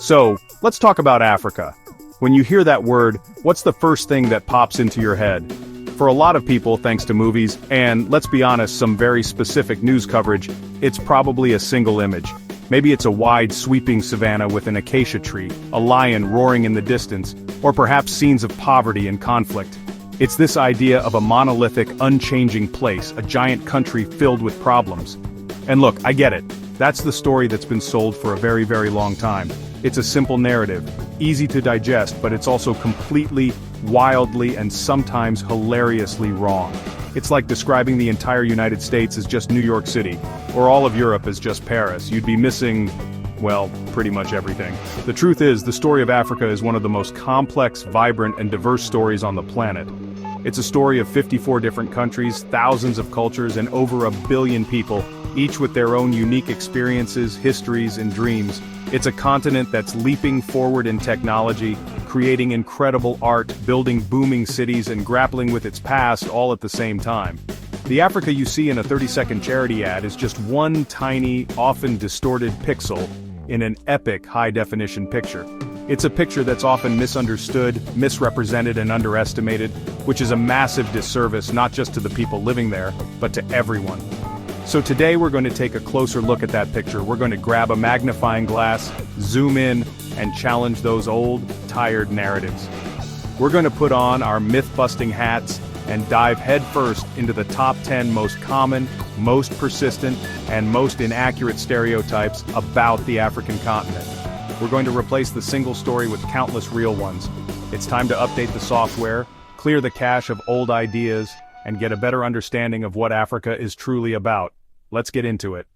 So, let's talk about Africa. When you hear that word, what's the first thing that pops into your head? For a lot of people, thanks to movies, and let's be honest, some very specific news coverage, it's probably a single image. Maybe it's a wide, sweeping savanna with an acacia tree, a lion roaring in the distance, or perhaps scenes of poverty and conflict. It's this idea of a monolithic, unchanging place, a giant country filled with problems. And look, I get it. That's the story that's been sold for a very, very long time. It's a simple narrative, easy to digest, but it's also completely, wildly, and sometimes hilariously wrong. It's like describing the entire United States as just New York City, or all of Europe as just Paris. You'd be missing, well, pretty much everything. The truth is, the story of Africa is one of the most complex, vibrant, and diverse stories on the planet. It's a story of 54 different countries, thousands of cultures, and over 1 billion people, each with their own unique experiences, histories, and dreams. It's a continent that's leaping forward in technology, creating incredible art, building booming cities, and grappling with its past all at the same time. The Africa you see in a 30-second charity ad is just one tiny, often distorted pixel in an epic high-definition picture. It's a picture that's often misunderstood, misrepresented, and underestimated, which is a massive disservice not just to the people living there, but to everyone. So today we're going to take a closer look at that picture. We're going to grab a magnifying glass, zoom in, and challenge those old, tired narratives. We're going to put on our myth-busting hats and dive headfirst into the top 10 most common, most persistent, and most inaccurate stereotypes about the African continent. We're going to replace the single story with countless real ones. It's time to update the software, clear the cache of old ideas, and get a better understanding of what Africa is truly about. Let's get into it.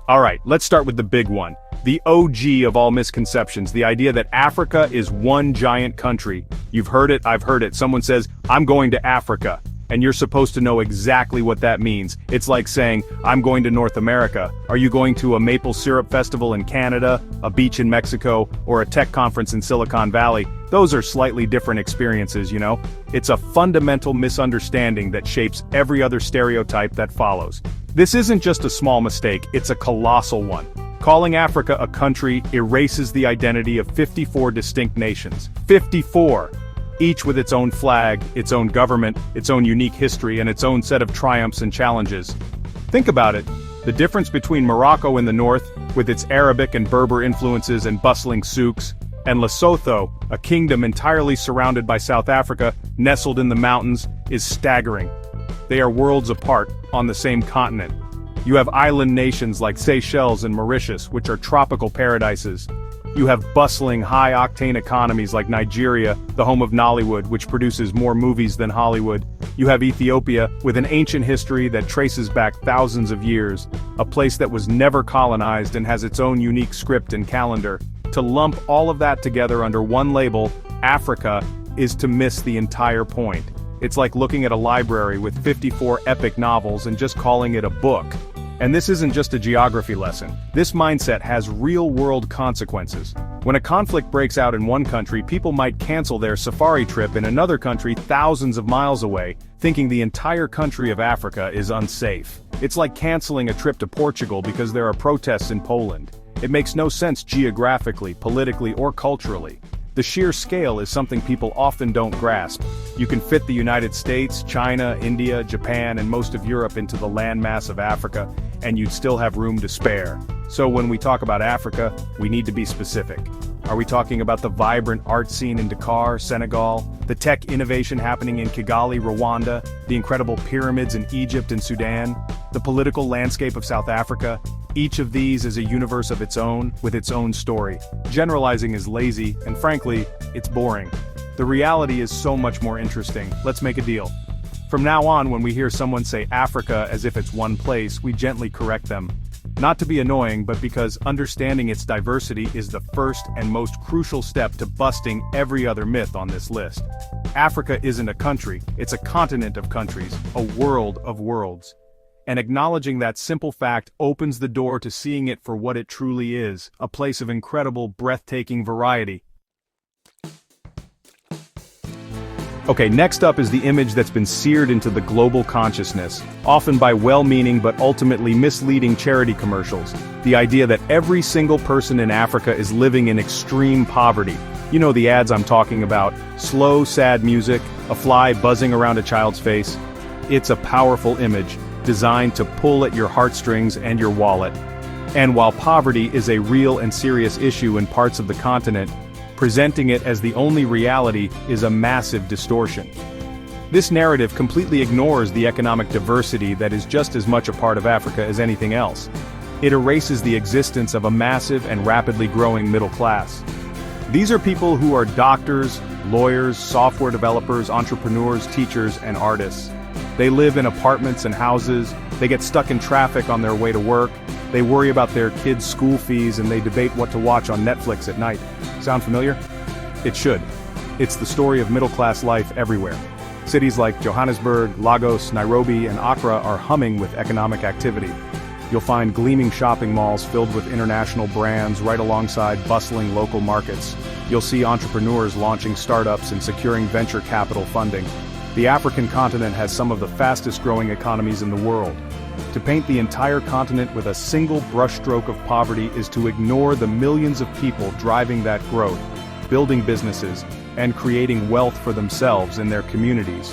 Alright, let's start with the big one. The OG of all misconceptions, the idea that Africa is one giant country. You've heard it, I've heard it. Someone says, I'm going to Africa. And you're supposed to know exactly what that means. It's like saying, I'm going to North America. Are you going to a maple syrup festival in Canada, a beach in Mexico, or a tech conference in Silicon Valley? Those are slightly different experiences, you know? It's a fundamental misunderstanding that shapes every other stereotype that follows. This isn't just a small mistake, it's a colossal one. Calling Africa a country erases the identity of 54 distinct nations. 54! Each with its own flag, its own government, its own unique history, and its own set of triumphs and challenges. Think about it. The difference between Morocco in the north, with its Arabic and Berber influences and bustling souks, and Lesotho, a kingdom entirely surrounded by South Africa, nestled in the mountains, is staggering. They are worlds apart, on the same continent. You have island nations like Seychelles and Mauritius, which are tropical paradises. You have bustling, high-octane economies like Nigeria, the home of Nollywood, which produces more movies than Hollywood. You have Ethiopia, with an ancient history that traces back thousands of years, a place that was never colonized and has its own unique script and calendar. To lump all of that together under one label, Africa, is to miss the entire point. It's like looking at a library with 54 epic novels and just calling it a book. And this isn't just a geography lesson. This mindset has real-world consequences. When a conflict breaks out in one country, people might cancel their safari trip in another country thousands of miles away, thinking the entire country of Africa is unsafe. It's like canceling a trip to Portugal because there are protests in Poland. It makes no sense geographically, politically, or culturally. The sheer scale is something people often don't grasp. You can fit the United States, China, India, Japan, and most of Europe into the landmass of Africa, and you'd still have room to spare. So when we talk about Africa, we need to be specific. Are we talking about the vibrant art scene in Dakar, Senegal, the tech innovation happening in Kigali, Rwanda, the incredible pyramids in Egypt and Sudan, the political landscape of South Africa? Each of these is a universe of its own, with its own story. Generalizing is lazy, and frankly, it's boring. The reality is so much more interesting. Let's make a deal. From now on, when we hear someone say Africa as if it's one place, we gently correct them. Not to be annoying, but because understanding its diversity is the first and most crucial step to busting every other myth on this list. Africa isn't a country, it's a continent of countries, a world of worlds. And acknowledging that simple fact opens the door to seeing it for what it truly is, a place of incredible, breathtaking variety. Okay, next up is the image that's been seared into the global consciousness, often by well-meaning but ultimately misleading charity commercials. The idea that every single person in Africa is living in extreme poverty. You know the ads I'm talking about: slow, sad music, a fly buzzing around a child's face. It's a powerful image, designed to pull at your heartstrings and your wallet. And while poverty is a real and serious issue in parts of the continent, presenting it as the only reality is a massive distortion. This narrative completely ignores the economic diversity that is just as much a part of Africa as anything else. It erases the existence of a massive and rapidly growing middle class. These are people who are doctors, lawyers, software developers, entrepreneurs, teachers, and artists. They live in apartments and houses, they get stuck in traffic on their way to work, they worry about their kids' school fees, and they debate what to watch on Netflix at night. Sound familiar? It should. It's the story of middle-class life everywhere. Cities like Johannesburg, Lagos, Nairobi, and Accra are humming with economic activity. You'll find gleaming shopping malls filled with international brands right alongside bustling local markets. You'll see entrepreneurs launching startups and securing venture capital funding. The African continent has some of the fastest-growing economies in the world. To paint the entire continent with a single brushstroke of poverty is to ignore the millions of people driving that growth, building businesses, and creating wealth for themselves and their communities.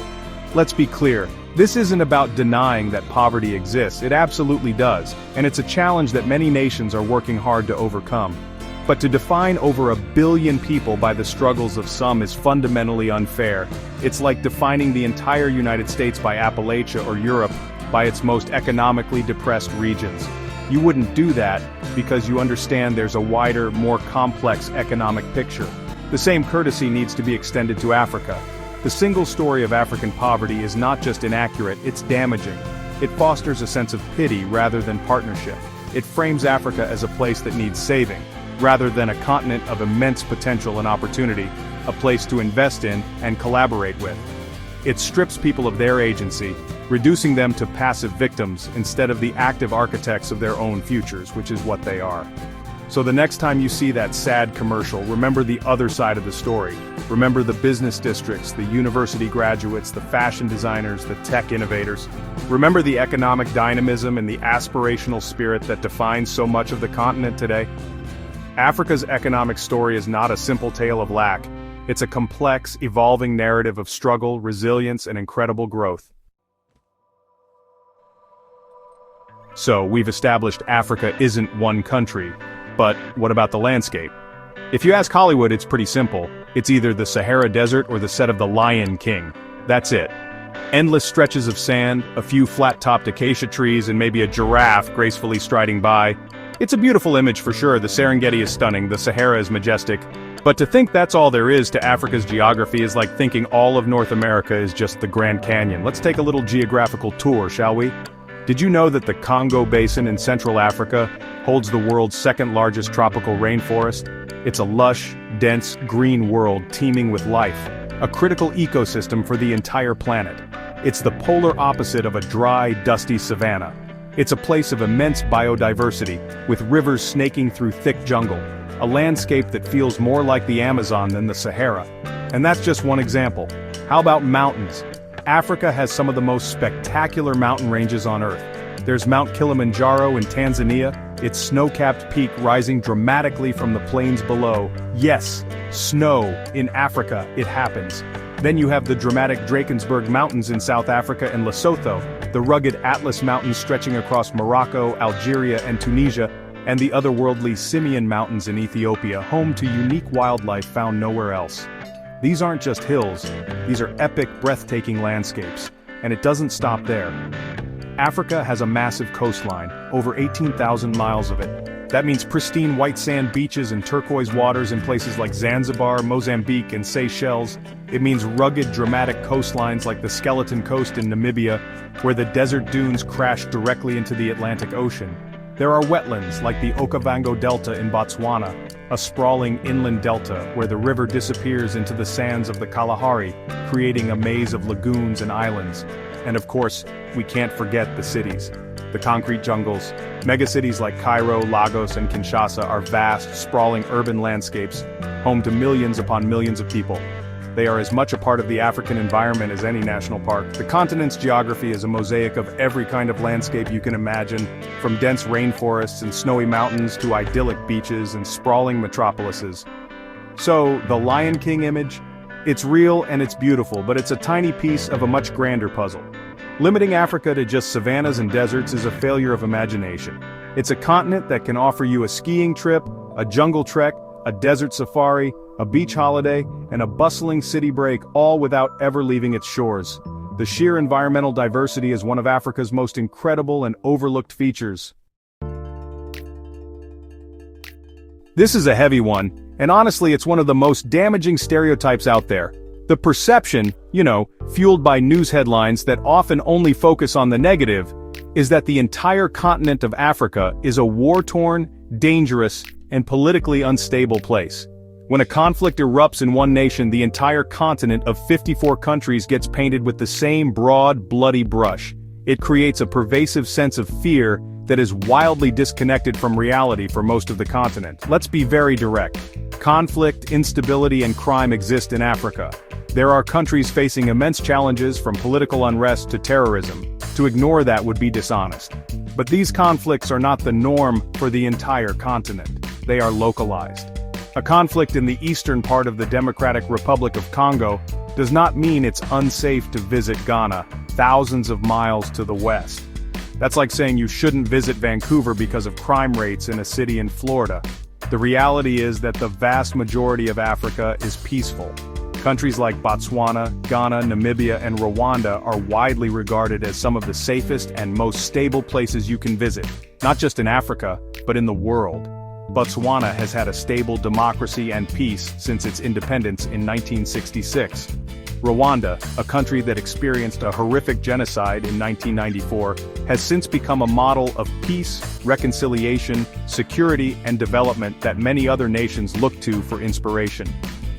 Let's be clear, this isn't about denying that poverty exists. It absolutely does, and it's a challenge that many nations are working hard to overcome. But to define over 1 billion people by the struggles of some is fundamentally unfair. It's like defining the entire United States by Appalachia or Europe by its most economically depressed regions. You wouldn't do that because you understand there's a wider, more complex economic picture. The same courtesy needs to be extended to Africa. The single story of African poverty is not just inaccurate, it's damaging. It fosters a sense of pity rather than partnership. It frames Africa as a place that needs saving, rather than a continent of immense potential and opportunity, a place to invest in and collaborate with. It strips people of their agency, reducing them to passive victims instead of the active architects of their own futures, which is what they are. So the next time you see that sad commercial, remember the other side of the story. Remember the business districts, the university graduates, the fashion designers, the tech innovators. Remember the economic dynamism and the aspirational spirit that defines so much of the continent today. Africa's economic story is not a simple tale of lack. It's a complex, evolving narrative of struggle, resilience, and incredible growth. So, we've established Africa isn't one country, but what about the landscape? If you ask Hollywood, it's pretty simple. It's either the Sahara Desert or the set of The Lion King. That's it. Endless stretches of sand, a few flat-topped acacia trees, and maybe a giraffe gracefully striding by. It's a beautiful image for sure. The Serengeti is stunning, the Sahara is majestic. But to think that's all there is to Africa's geography is like thinking all of North America is just the Grand Canyon. Let's take a little geographical tour, shall we? Did you know that the Congo Basin in Central Africa holds the world's second largest tropical rainforest? It's a lush, dense, green world teeming with life, a critical ecosystem for the entire planet. It's the polar opposite of a dry, dusty savanna. It's a place of immense biodiversity, with rivers snaking through thick jungle, a landscape that feels more like the Amazon than the Sahara. And that's just one example. How about mountains? Africa has some of the most spectacular mountain ranges on Earth. There's Mount Kilimanjaro in Tanzania, its snow-capped peak rising dramatically from the plains below. Yes, snow in Africa, it happens. Then you have the dramatic Drakensberg Mountains in South Africa and Lesotho, the rugged Atlas Mountains stretching across Morocco, Algeria, and Tunisia, and the otherworldly Simien Mountains in Ethiopia, home to unique wildlife found nowhere else. These aren't just hills, these are epic, breathtaking landscapes, and it doesn't stop there. Africa has a massive coastline, over 18,000 miles of it. That means pristine white sand beaches and turquoise waters in places like Zanzibar, Mozambique, and Seychelles. It means rugged, dramatic coastlines like the Skeleton Coast in Namibia, where the desert dunes crash directly into the Atlantic Ocean. There are wetlands like the Okavango Delta in Botswana, a sprawling inland delta where the river disappears into the sands of the Kalahari, creating a maze of lagoons and islands. And of course, we can't forget the cities. The concrete jungles. Megacities like Cairo, Lagos, and Kinshasa are vast, sprawling urban landscapes, home to millions upon millions of people. They are as much a part of the African environment as any national park. The continent's geography is a mosaic of every kind of landscape you can imagine, from dense rainforests and snowy mountains to idyllic beaches and sprawling metropolises. So, the Lion King image? It's real and it's beautiful, but it's a tiny piece of a much grander puzzle. Limiting Africa to just savannas and deserts is a failure of imagination. It's a continent that can offer you a skiing trip, a jungle trek, a desert safari, a beach holiday, and a bustling city break, all without ever leaving its shores. The sheer environmental diversity is one of Africa's most incredible and overlooked features. This is a heavy one, and honestly it's one of the most damaging stereotypes out there. The perception, fueled by news headlines that often only focus on the negative, is that the entire continent of Africa is a war-torn, dangerous, and politically unstable place. When a conflict erupts in one nation, the entire continent of 54 countries gets painted with the same broad, bloody brush. It creates a pervasive sense of fear that is wildly disconnected from reality for most of the continent. Let's be very direct. Conflict, instability, and crime exist in Africa. There are countries facing immense challenges from political unrest to terrorism. To ignore that would be dishonest. But these conflicts are not the norm for the entire continent. They are localized. A conflict in the eastern part of the Democratic Republic of Congo does not mean it's unsafe to visit Ghana, thousands of miles to the west. That's like saying you shouldn't visit Vancouver because of crime rates in a city in Florida. The reality is that the vast majority of Africa is peaceful. Countries like Botswana, Ghana, Namibia, and Rwanda are widely regarded as some of the safest and most stable places you can visit, not just in Africa, but in the world. Botswana has had a stable democracy and peace since its independence in 1966. Rwanda, a country that experienced a horrific genocide in 1994, has since become a model of peace, reconciliation, security, and development that many other nations look to for inspiration.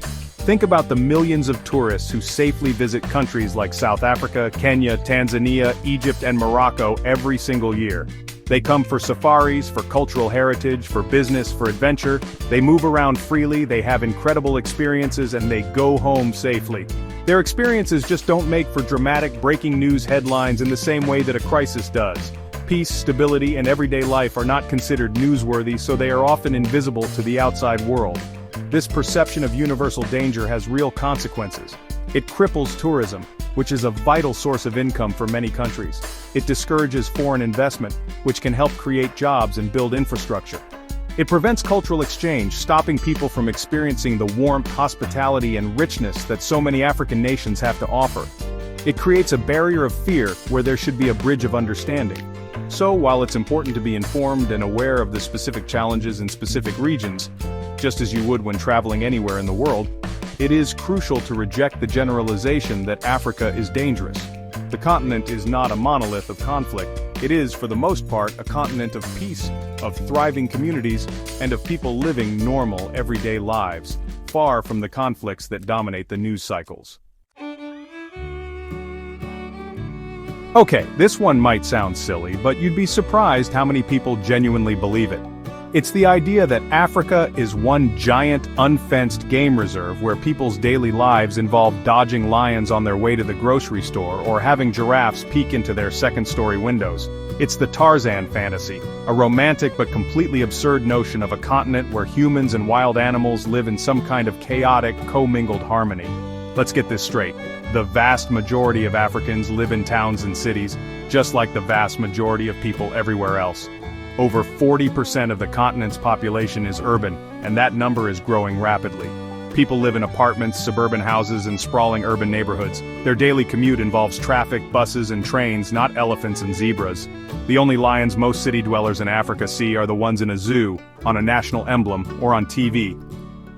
Think about the millions of tourists who safely visit countries like South Africa, Kenya, Tanzania, Egypt, and Morocco every single year. They come for safaris, for cultural heritage, for business, for adventure. They move around freely, they have incredible experiences, and they go home safely. Their experiences just don't make for dramatic breaking news headlines in the same way that a crisis does. Peace, stability, and everyday life are not considered newsworthy, so they are often invisible to the outside world. This perception of universal danger has real consequences. It cripples tourism, which is a vital source of income for many countries. It discourages foreign investment, which can help create jobs and build infrastructure. It prevents cultural exchange, stopping people from experiencing the warmth, hospitality, and richness that so many African nations have to offer. It creates a barrier of fear where there should be a bridge of understanding. So, while it's important to be informed and aware of the specific challenges in specific regions, just as you would when traveling anywhere in the world, it is crucial to reject the generalization that Africa is dangerous. The continent is not a monolith of conflict. It is, for the most part, a continent of peace, of thriving communities, and of people living normal, everyday lives, far from the conflicts that dominate the news cycles. Okay, this one might sound silly, but you'd be surprised how many people genuinely believe it. It's the idea that Africa is one giant, unfenced game reserve where people's daily lives involve dodging lions on their way to the grocery store or having giraffes peek into their second-story windows. It's the Tarzan fantasy, a romantic but completely absurd notion of a continent where humans and wild animals live in some kind of chaotic, commingled harmony. Let's get this straight. The vast majority of Africans live in towns and cities, just like the vast majority of people everywhere else. Over 40% of the continent's population is urban, and that number is growing rapidly. People live in apartments, suburban houses, and sprawling urban neighborhoods. Their daily commute involves traffic, buses, and trains, not elephants and zebras. The only lions most city dwellers in Africa see are the ones in a zoo, on a national emblem, or on TV.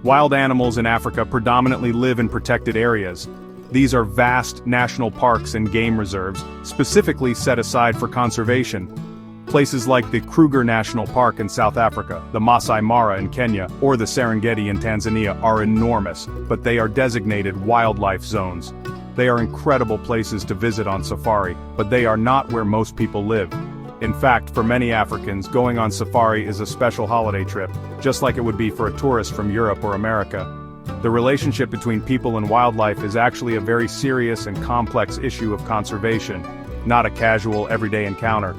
Wild animals in Africa predominantly live in protected areas. These are vast national parks and game reserves, specifically set aside for conservation. Places like the Kruger National Park in South Africa, the Masai Mara in Kenya, or the Serengeti in Tanzania are enormous, but they are designated wildlife zones. They are incredible places to visit on safari, but they are not where most people live. In fact, for many Africans, going on safari is a special holiday trip, just like it would be for a tourist from Europe or America. The relationship between people and wildlife is actually a very serious and complex issue of conservation, not a casual, everyday encounter.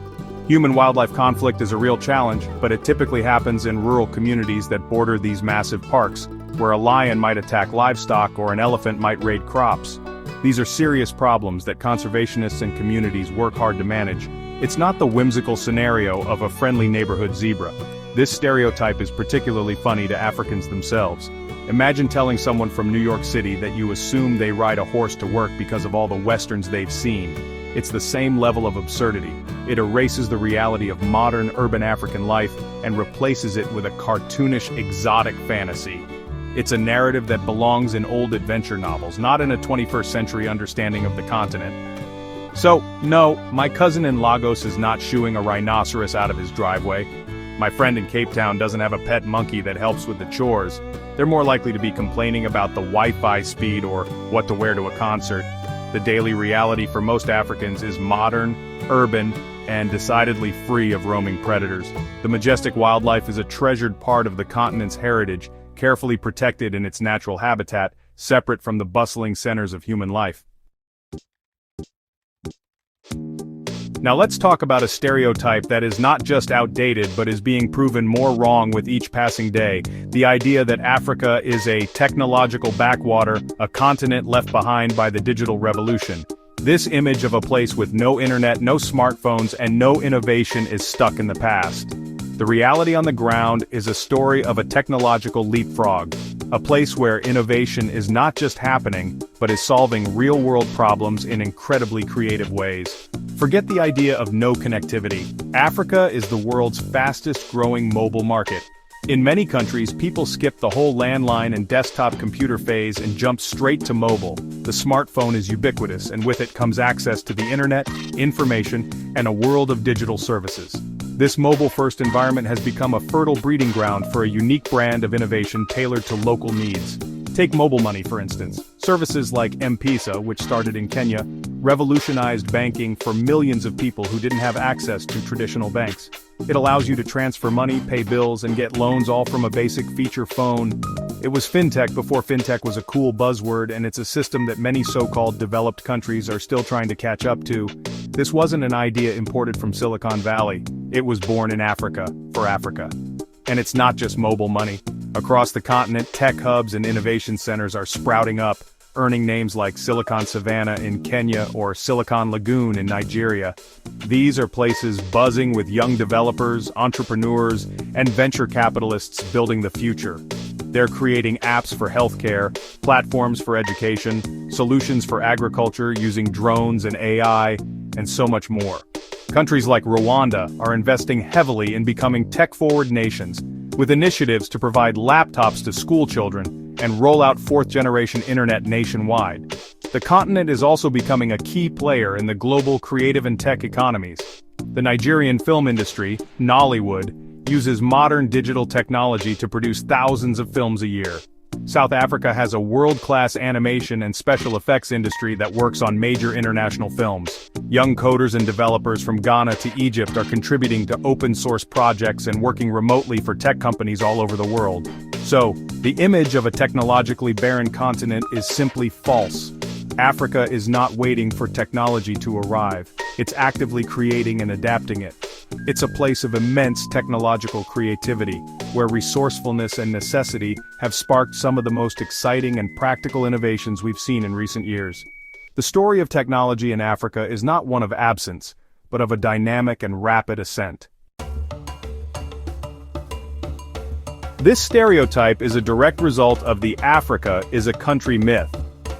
Human-wildlife conflict is a real challenge, but it typically happens in rural communities that border these massive parks, where a lion might attack livestock or an elephant might raid crops. These are serious problems that conservationists and communities work hard to manage. It's not the whimsical scenario of a friendly neighborhood zebra. This stereotype is particularly funny to Africans themselves. Imagine telling someone from New York City that you assume they ride a horse to work because of all the westerns they've seen. It's the same level of absurdity. It erases the reality of modern urban African life and replaces it with a cartoonish exotic fantasy. It's a narrative that belongs in old adventure novels, not in a 21st century understanding of the continent. So, no, my cousin in Lagos is not shooing a rhinoceros out of his driveway. My friend in Cape Town doesn't have a pet monkey that helps with the chores. They're more likely to be complaining about the Wi-Fi speed or what to wear to a concert. The daily reality for most Africans is modern, urban, and decidedly free of roaming predators. The majestic wildlife is a treasured part of the continent's heritage, carefully protected in its natural habitat, separate from the bustling centers of human life. Now let's talk about a stereotype that is not just outdated but is being proven more wrong with each passing day. The idea that Africa is a technological backwater, a continent left behind by the digital revolution. This image of a place with no internet, no smartphones, and no innovation is stuck in the past. The reality on the ground is a story of a technological leapfrog, a place where innovation is not just happening, but is solving real-world problems in incredibly creative ways. Forget the idea of no connectivity. Africa is the world's fastest-growing mobile market. In many countries, people skip the whole landline and desktop computer phase and jump straight to mobile. The smartphone is ubiquitous, and with it comes access to the internet, information, and a world of digital services. This mobile-first environment has become a fertile breeding ground for a unique brand of innovation tailored to local needs. Take mobile money, for instance. Services like M-Pesa, which started in Kenya, revolutionized banking for millions of people who didn't have access to traditional banks. It allows you to transfer money, pay bills, and get loans all from a basic feature phone. It was fintech before fintech was a cool buzzword, and it's a system that many so-called developed countries are still trying to catch up to. This wasn't an idea imported from Silicon Valley. It was born in Africa, for Africa. And it's not just mobile money. Across the continent, tech hubs and innovation centers are sprouting up, earning names like Silicon Savannah in Kenya or Silicon Lagoon in Nigeria. These are places buzzing with young developers, entrepreneurs, and venture capitalists building the future. They're creating apps for healthcare, platforms for education, solutions for agriculture using drones and AI, and so much more. Countries like Rwanda are investing heavily in becoming tech-forward nations, with initiatives to provide laptops to school children and roll out fourth-generation internet nationwide. The continent is also becoming a key player in the global creative and tech economies. The Nigerian film industry, Nollywood, uses modern digital technology to produce thousands of films a year. South Africa has a world-class animation and special effects industry that works on major international films. Young coders and developers from Ghana to Egypt are contributing to open-source projects and working remotely for tech companies all over the world. So, the image of a technologically barren continent is simply false. Africa is not waiting for technology to arrive. It's actively creating and adapting it. It's a place of immense technological creativity, where resourcefulness and necessity have sparked some of the most exciting and practical innovations we've seen in recent years. The story of technology in Africa is not one of absence, but of a dynamic and rapid ascent. This stereotype is a direct result of the Africa is a country myth.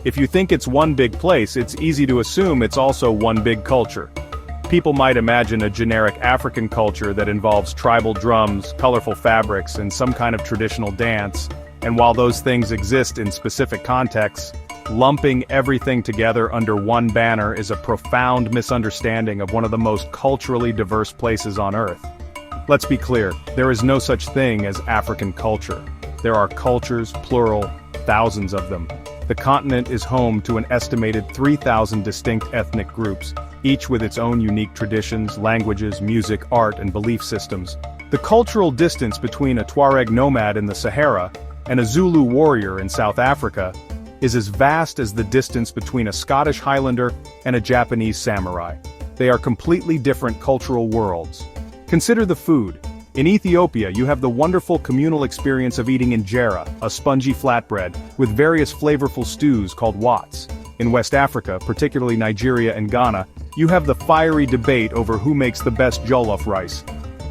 If you think it's one big place, it's easy to assume it's also one big culture. People might imagine a generic African culture that involves tribal drums, colorful fabrics, and some kind of traditional dance, and while those things exist in specific contexts, lumping everything together under one banner is a profound misunderstanding of one of the most culturally diverse places on Earth. Let's be clear, there is no such thing as African culture. There are cultures, plural, thousands of them. The continent is home to an estimated 3,000 distinct ethnic groups, each with its own unique traditions, languages, music, art, and belief systems. The cultural distance between a Tuareg nomad in the Sahara and a Zulu warrior in South Africa, is as vast as the distance between a Scottish Highlander and a Japanese samurai. They are completely different cultural worlds. Consider the food. In Ethiopia, you have the wonderful communal experience of eating injera, a spongy flatbread, with various flavorful stews called wats. In West Africa, particularly Nigeria and Ghana, you have the fiery debate over who makes the best jollof rice.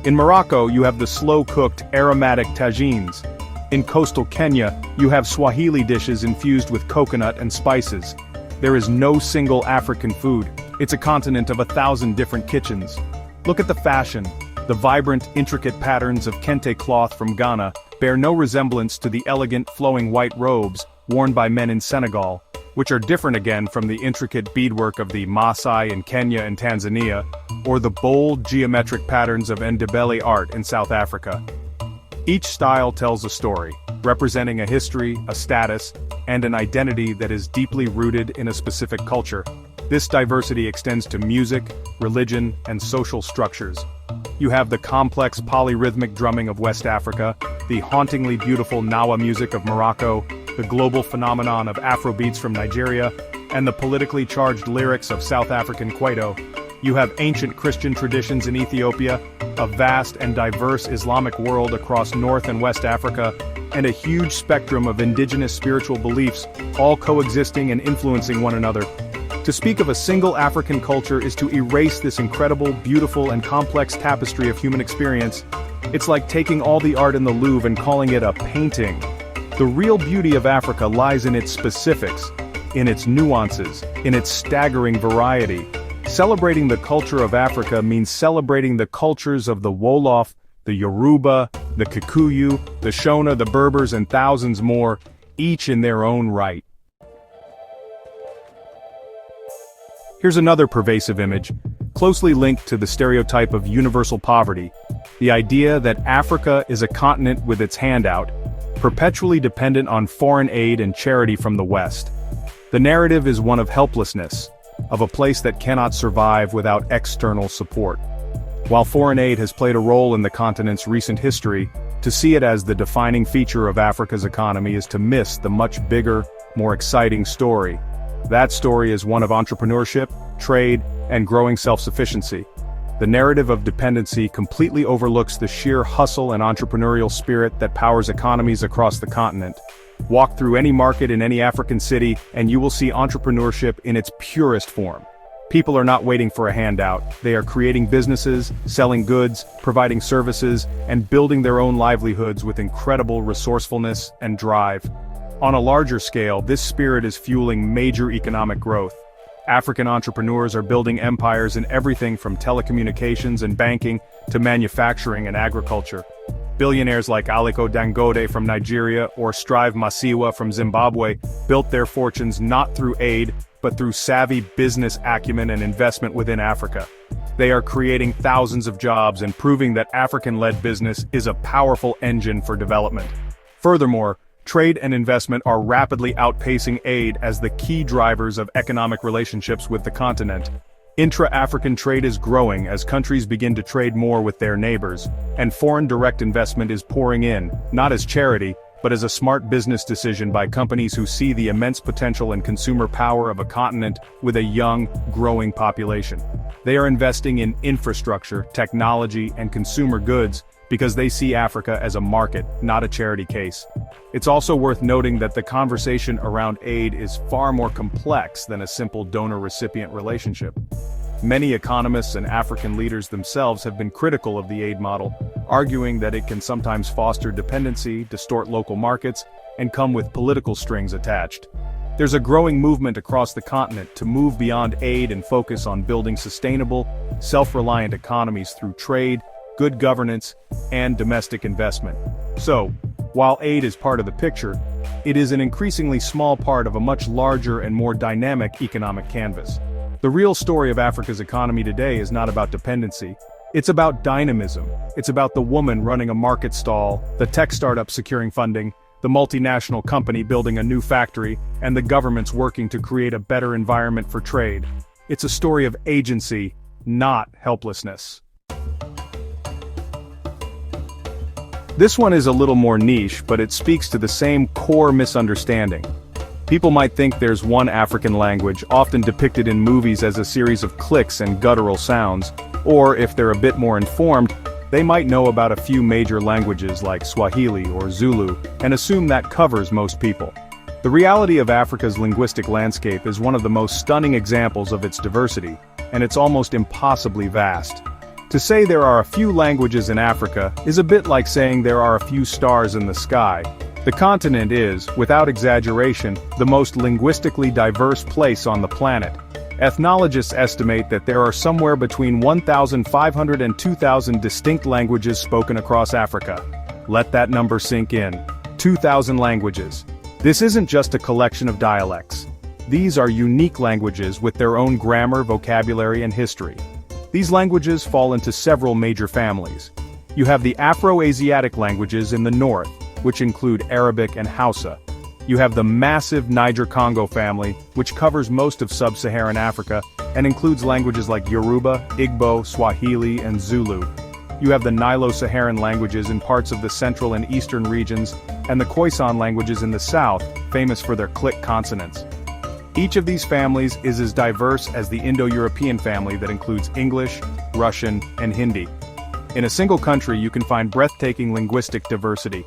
In Morocco, you have the slow-cooked, aromatic tagines. In coastal Kenya, you have Swahili dishes infused with coconut and spices. There is no single African food. It's a continent of 1,000 different kitchens. Look at the fashion. The vibrant, intricate patterns of kente cloth from Ghana bear no resemblance to the elegant, flowing white robes worn by men in Senegal, which are different again from the intricate beadwork of the Maasai in Kenya and Tanzania, or the bold, geometric patterns of Ndebele art in South Africa. Each style tells a story, representing a history, a status, and an identity that is deeply rooted in a specific culture. This diversity extends to music, religion, and social structures. You have the complex polyrhythmic drumming of West Africa, the hauntingly beautiful Nawa music of Morocco, the global phenomenon of Afrobeats from Nigeria, and the politically charged lyrics of South African Kwaito. You have ancient Christian traditions in Ethiopia, a vast and diverse Islamic world across North and West Africa, and a huge spectrum of indigenous spiritual beliefs, all coexisting and influencing one another. To speak of a single African culture is to erase this incredible, beautiful, and complex tapestry of human experience. It's like taking all the art in the Louvre and calling it a painting. The real beauty of Africa lies in its specifics, in its nuances, in its staggering variety. Celebrating the culture of Africa means celebrating the cultures of the Wolof, the Yoruba, the Kikuyu, the Shona, the Berbers, and thousands more, each in their own right. Here's another pervasive image, closely linked to the stereotype of universal poverty, the idea that Africa is a continent with its hand out, perpetually dependent on foreign aid and charity from the West. The narrative is one of helplessness, of a place that cannot survive without external support. While foreign aid has played a role in the continent's recent history, to see it as the defining feature of Africa's economy is to miss the much bigger, more exciting story. That story is one of entrepreneurship, trade, and growing self-sufficiency. The narrative of dependency completely overlooks the sheer hustle and entrepreneurial spirit that powers economies across the continent. Walk through any market in any African city, and you will see entrepreneurship in its purest form. People are not waiting for a handout. They are creating businesses, selling goods, providing services, and building their own livelihoods with incredible resourcefulness and drive. On a larger scale, this spirit is fueling major economic growth. African entrepreneurs are building empires in everything from telecommunications and banking to manufacturing and agriculture. Billionaires like Aliko Dangote from Nigeria or Strive Masiyiwa from Zimbabwe built their fortunes not through aid, but through savvy business acumen and investment within Africa. They are creating thousands of jobs and proving that African-led business is a powerful engine for development. Furthermore, trade and investment are rapidly outpacing aid as the key drivers of economic relationships with the continent. Intra-African trade is growing as countries begin to trade more with their neighbors, and foreign direct investment is pouring in, not as charity, but as a smart business decision by companies who see the immense potential and consumer power of a continent with a young, growing population. They are investing in infrastructure, technology, and consumer goods because they see Africa as a market, not a charity case. It's also worth noting that the conversation around aid is far more complex than a simple donor-recipient relationship. Many economists and African leaders themselves have been critical of the aid model, arguing that it can sometimes foster dependency, distort local markets, and come with political strings attached. There's a growing movement across the continent to move beyond aid and focus on building sustainable, self-reliant economies through trade, good governance, and domestic investment. So, while aid is part of the picture, it is an increasingly small part of a much larger and more dynamic economic canvas. The real story of Africa's economy today is not about dependency. It's about dynamism. It's about the woman running a market stall, the tech startup securing funding, the multinational company building a new factory, and the governments working to create a better environment for trade. It's a story of agency, not helplessness. This one is a little more niche, but it speaks to the same core misunderstanding. People might think there's one African language, often depicted in movies as a series of clicks and guttural sounds, or if they're a bit more informed, they might know about a few major languages like Swahili or Zulu, and assume that covers most people. The reality of Africa's linguistic landscape is one of the most stunning examples of its diversity, and it's almost impossibly vast. To say there are a few languages in Africa is a bit like saying there are a few stars in the sky. The continent is, without exaggeration, the most linguistically diverse place on the planet. Ethnologists estimate that there are somewhere between 1,500 and 2,000 distinct languages spoken across Africa. Let that number sink in. 2,000 languages. This isn't just a collection of dialects. These are unique languages with their own grammar, vocabulary, and history. These languages fall into several major families. You have the Afro-Asiatic languages in the north, which include Arabic and Hausa. You have the massive Niger-Congo family, which covers most of sub-Saharan Africa, and includes languages like Yoruba, Igbo, Swahili, and Zulu. You have the Nilo-Saharan languages in parts of the central and eastern regions, and the Khoisan languages in the south, famous for their click consonants. Each of these families is as diverse as the Indo-European family that includes English, Russian, and Hindi. In a single country you can find breathtaking linguistic diversity.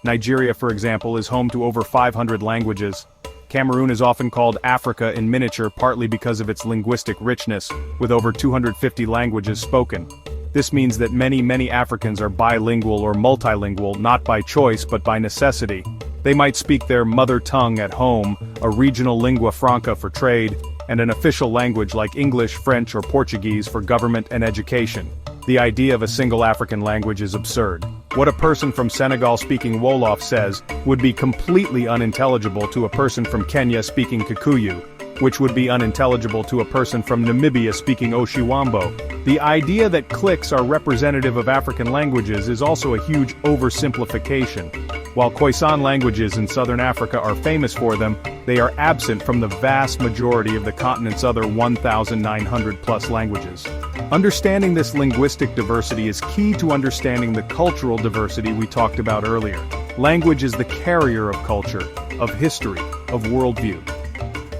Nigeria, for example, is home to over 500 languages. Cameroon is often called Africa in miniature partly because of its linguistic richness, with over 250 languages spoken. This means that many Africans are bilingual or multilingual not by choice but by necessity. They might speak their mother tongue at home, a regional lingua franca for trade, and an official language like English, French, or Portuguese for government and education. The idea of a single African language is absurd. What a person from Senegal speaking Wolof says would be completely unintelligible to a person from Kenya speaking Kikuyu, which would be unintelligible to a person from Namibia speaking Oshiwambo. The idea that clicks are representative of African languages is also a huge oversimplification. While Khoisan languages in southern Africa are famous for them, they are absent from the vast majority of the continent's other 1,900+ languages. Understanding this linguistic diversity is key to understanding the cultural diversity we talked about earlier. Language is the carrier of culture, of history, of worldview.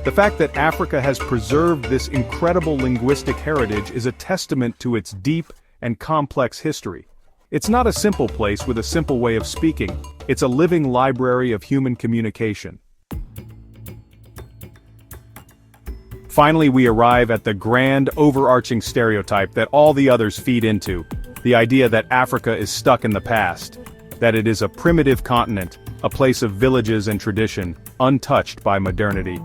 The fact that Africa has preserved this incredible linguistic heritage is a testament to its deep and complex history. It's not a simple place with a simple way of speaking, it's a living library of human communication. Finally, we arrive at the grand, overarching stereotype that all the others feed into, the idea that Africa is stuck in the past, that it is a primitive continent, a place of villages and tradition, untouched by modernity.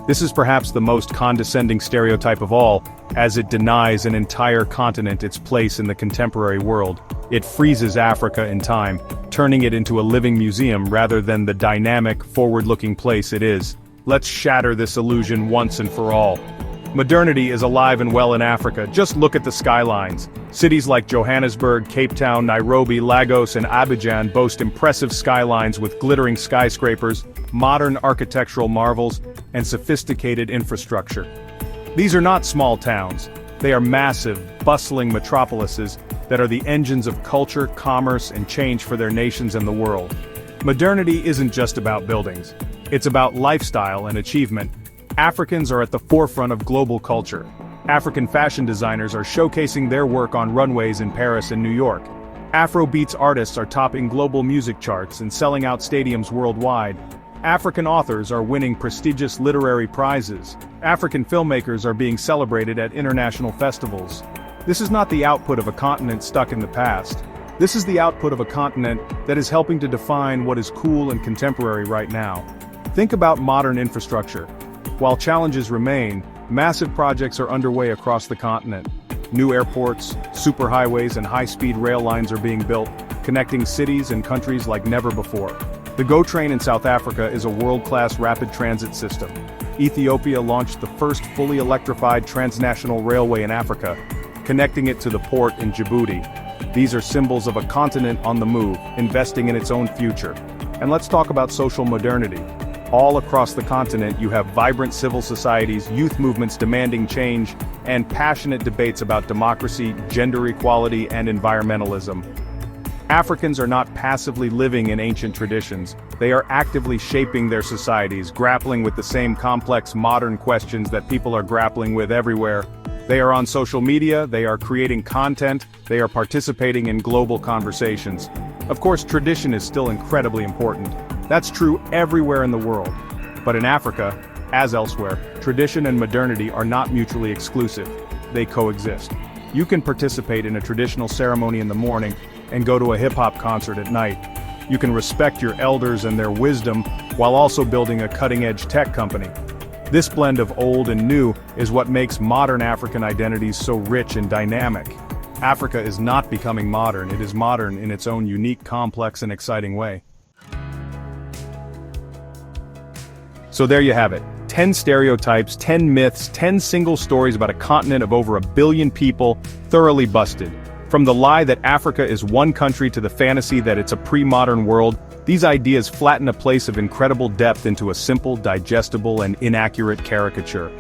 This is perhaps the most condescending stereotype of all, as it denies an entire continent its place in the contemporary world. It freezes Africa in time, turning it into a living museum rather than the dynamic, forward-looking place it is. Let's shatter this illusion once and for all. Modernity is alive and well in Africa. Just look at the skylines. Cities like Johannesburg, Cape Town, Nairobi, Lagos, and Abidjan boast impressive skylines with glittering skyscrapers, modern architectural marvels, and sophisticated infrastructure. These are not small towns. They are massive, bustling metropolises that are the engines of culture, commerce, and change for their nations and the world. Modernity isn't just about buildings. It's about lifestyle and achievement. Africans are at the forefront of global culture. African fashion designers are showcasing their work on runways in Paris and New York. Afrobeats artists are topping global music charts and selling out stadiums worldwide. African authors are winning prestigious literary prizes. African filmmakers are being celebrated at international festivals. This is not the output of a continent stuck in the past. This is the output of a continent that is helping to define what is cool and contemporary right now. Think about modern infrastructure. While challenges remain, massive projects are underway across the continent. New airports, superhighways, and high-speed rail lines are being built, connecting cities and countries like never before. The GO train in South Africa is a world-class rapid transit system. Ethiopia launched the first fully electrified transnational railway in Africa, connecting it to the port in Djibouti. These are symbols of a continent on the move, investing in its own future. And let's talk about social modernity. All across the continent you have vibrant civil societies, youth movements demanding change, and passionate debates about democracy, gender equality, and environmentalism. Africans are not passively living in ancient traditions, they are actively shaping their societies, grappling with the same complex modern questions that people are grappling with everywhere. They are on social media, they are creating content, they are participating in global conversations. Of course, tradition is still incredibly important. That's true everywhere in the world. But in Africa, as elsewhere, tradition and modernity are not mutually exclusive. They coexist. You can participate in a traditional ceremony in the morning and go to a hip-hop concert at night. You can respect your elders and their wisdom while also building a cutting-edge tech company. This blend of old and new is what makes modern African identities so rich and dynamic. Africa is not becoming modern, it is modern in its own unique, complex, and exciting way. So there you have it. 10 stereotypes, 10 myths, 10 single stories about a continent of over 1 billion people, thoroughly busted. From the lie that Africa is one country to the fantasy that it's a pre-modern world, these ideas flatten a place of incredible depth into a simple, digestible, and inaccurate caricature.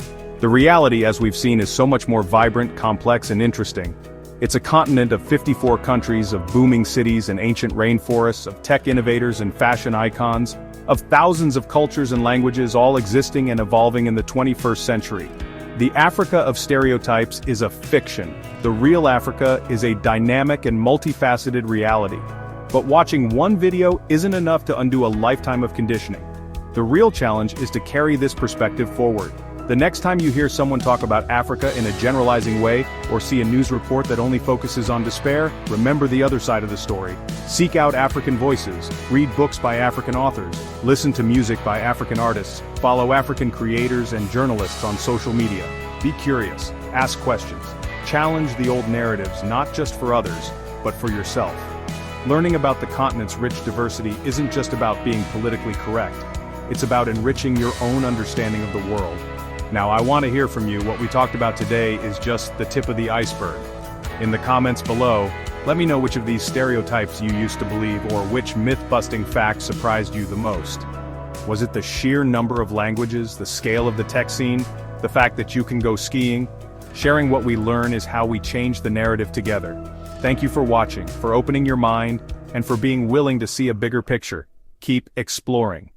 The reality, as we've seen, is so much more vibrant, complex, and interesting. It's a continent of 54 countries, of booming cities and ancient rainforests, of tech innovators and fashion icons, of thousands of cultures and languages all existing and evolving in the 21st century. The Africa of stereotypes is a fiction. The real Africa is a dynamic and multifaceted reality. But watching one video isn't enough to undo a lifetime of conditioning. The real challenge is to carry this perspective forward. The next time you hear someone talk about Africa in a generalizing way, or see a news report that only focuses on despair, remember the other side of the story. Seek out African voices, read books by African authors, listen to music by African artists, follow African creators and journalists on social media. Be curious, ask questions, challenge the old narratives not just for others, but for yourself. Learning about the continent's rich diversity isn't just about being politically correct. It's about enriching your own understanding of the world. Now, I want to hear from you. What we talked about today is just the tip of the iceberg. In the comments below, let me know which of these stereotypes you used to believe or which myth-busting fact surprised you the most. Was it the sheer number of languages, the scale of the tech scene, the fact that you can go skiing? Sharing what we learn is how we change the narrative together. Thank you for watching, for opening your mind, and for being willing to see a bigger picture. Keep exploring.